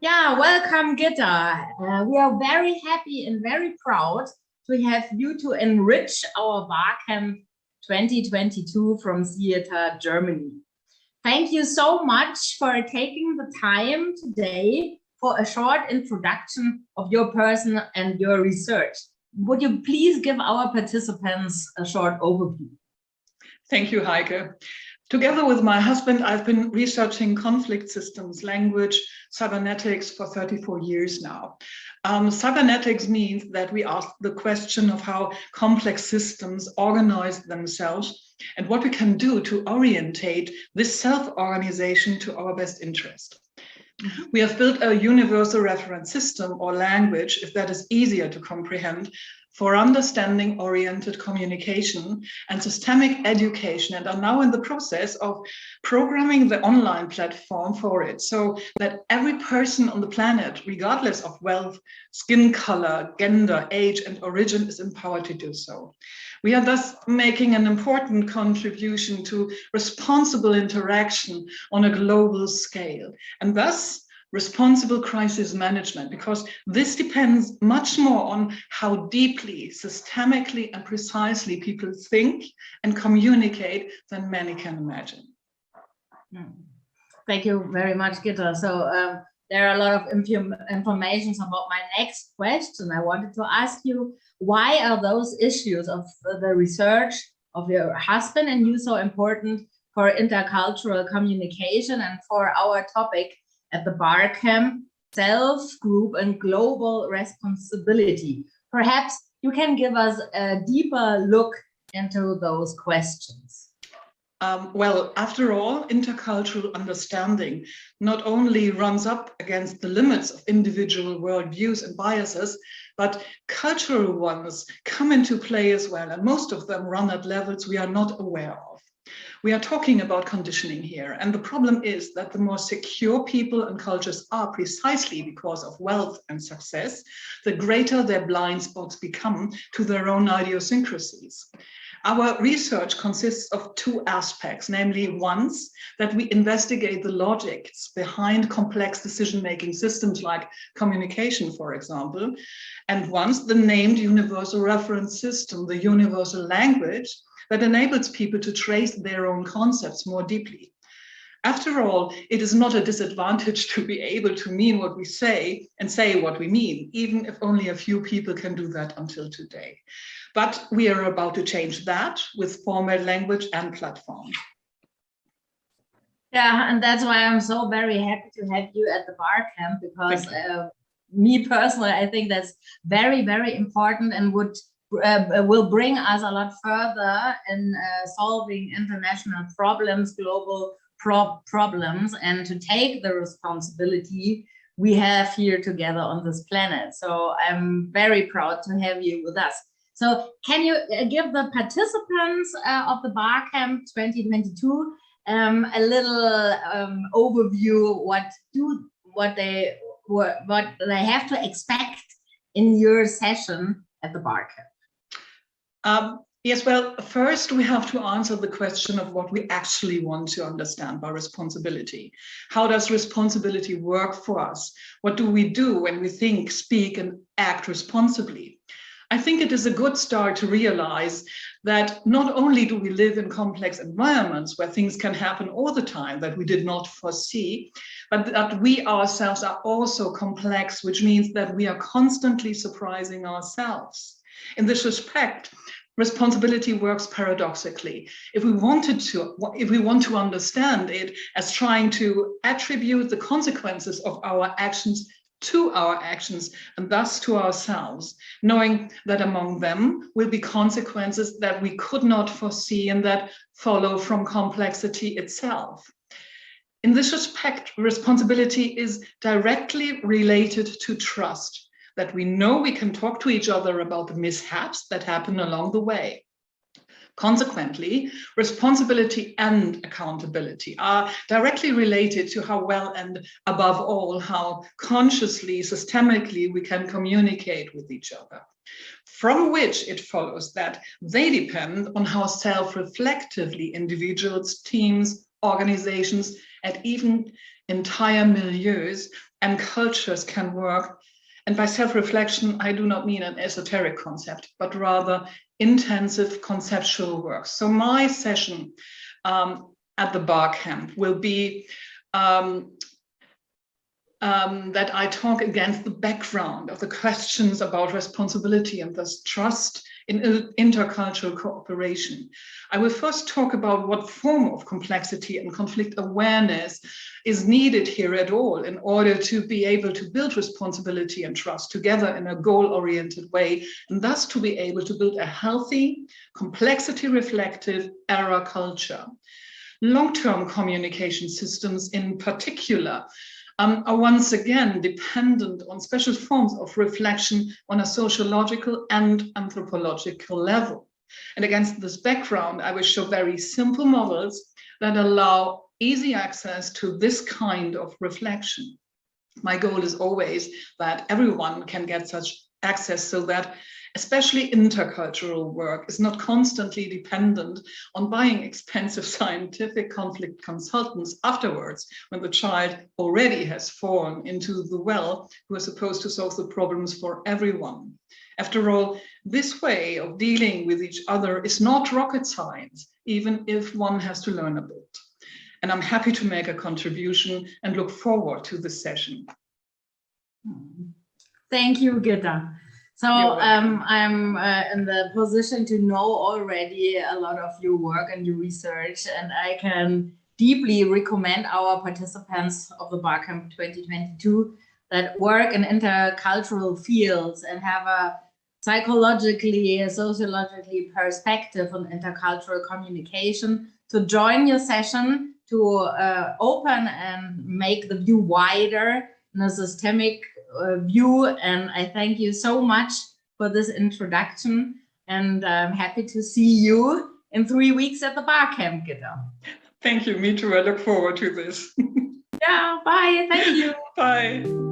Yeah, welcome, Gitta. We are very happy and very proud to have you to enrich our Barcamp 2022 from SIETAR Germany. Thank you so much for taking the time today for a short introduction of your person and your research. Would you please give our participants a short overview? Thank you, Heike. Together with my husband, I've been researching conflict systems, language, cybernetics for 34 years now. Cybernetics means that we ask the question of how complex systems organize themselves and what we can do to orientate this self-organization to our best interest. We have built a universal reference system or language, if that is easier to comprehend, for understanding-oriented communication and systemic education, and are now in the process of programming the online platform for it so that every person on the planet, regardless of wealth, skin color, gender, age, and origin, is empowered to do so. We are thus making an important contribution to responsible interaction on a global scale, and thus responsible crisis management, because this depends much more on how deeply, systemically, and precisely people think and communicate than many can imagine. Thank you very much, Gitta. So there are a lot of information about my next question. I wanted to ask you, why are those issues of the research of your husband and you so important for intercultural communication and for our topic at the Barcamp, self, group, and global responsibility? Perhaps you can give us a deeper look into those questions. Well, after all, intercultural understanding not only runs up against the limits of individual worldviews and biases, but cultural ones come into play as well, and most of them run at levels we are not aware of. We are talking about conditioning here, and the problem is that the more secure people and cultures are, precisely because of wealth and success, the greater their blind spots become to their own idiosyncrasies. Our research consists of two aspects, namely, once that we investigate the logics behind complex decision-making systems like communication, for example, and once the named universal reference system, the universal language, that enables people to trace their own concepts more deeply. After all, it is not a disadvantage to be able to mean what we say and say what we mean, even if only a few people can do that until today. But we are about to change that with formal language and platform. Yeah, and that's why I'm so very happy to have you at the Barcamp, because me personally, I think that's very, very important and will bring us a lot further in solving international problems, global problems, and to take the responsibility we have here together on this planet. So I'm very proud to have you with us. So can you give the participants of the Barcamp 2022 a little overview what they have to expect in your session at the Barcamp? Yes, well, first we have to answer the question of what we actually want to understand by responsibility. How does responsibility work for us? What do we do when we think, speak, and act responsibly? I think it is a good start to realize that not only do we live in complex environments where things can happen all the time that we did not foresee, but that we ourselves are also complex, which means that we are constantly surprising ourselves. In this respect, responsibility works paradoxically. If we want to understand it as trying to attribute the consequences of our actions to our actions and thus to ourselves, knowing that among them will be consequences that we could not foresee and that follow from complexity itself. In this respect, responsibility is directly related to trust, that we know we can talk to each other about the mishaps that happen along the way. Consequently, responsibility and accountability are directly related to how well and above all, how consciously, systemically we can communicate with each other. From which it follows that they depend on how self-reflectively individuals, teams, organizations, and even entire milieus and cultures can work. And by self-reflection, I do not mean an esoteric concept, but rather intensive conceptual work. So my session at the Barcamp will be that I talk against the background of the questions about responsibility and thus trust in intercultural cooperation. I will first talk about what form of complexity and conflict awareness is needed here at all in order to be able to build responsibility and trust together in a goal-oriented way, and thus to be able to build a healthy, complexity-reflective era culture. Long-term communication systems in particular are once again dependent on special forms of reflection on a sociological and anthropological level. And against this background, I will show very simple models that allow easy access to this kind of reflection. My goal is always that everyone can get such access so that especially intercultural work is not constantly dependent on buying expensive scientific conflict consultants afterwards, when the child already has fallen into the well who is supposed to solve the problems for everyone. After all, this way of dealing with each other is not rocket science, even if one has to learn a bit. And I'm happy to make a contribution and look forward to this session. Thank you, Gitta. So I'm in the position to know already a lot of your work and your research, and I can deeply recommend our participants of the Barcamp 2022 that work in intercultural fields and have a psychologically, sociologically perspective on intercultural communication to join your session to open and make the view wider in a systemic view. And I thank you so much for this introduction, and I'm happy to see you in 3 weeks at the Barcamp, Gitta. Thank you, me too. I look forward to this. Yeah, bye. Thank you. Bye.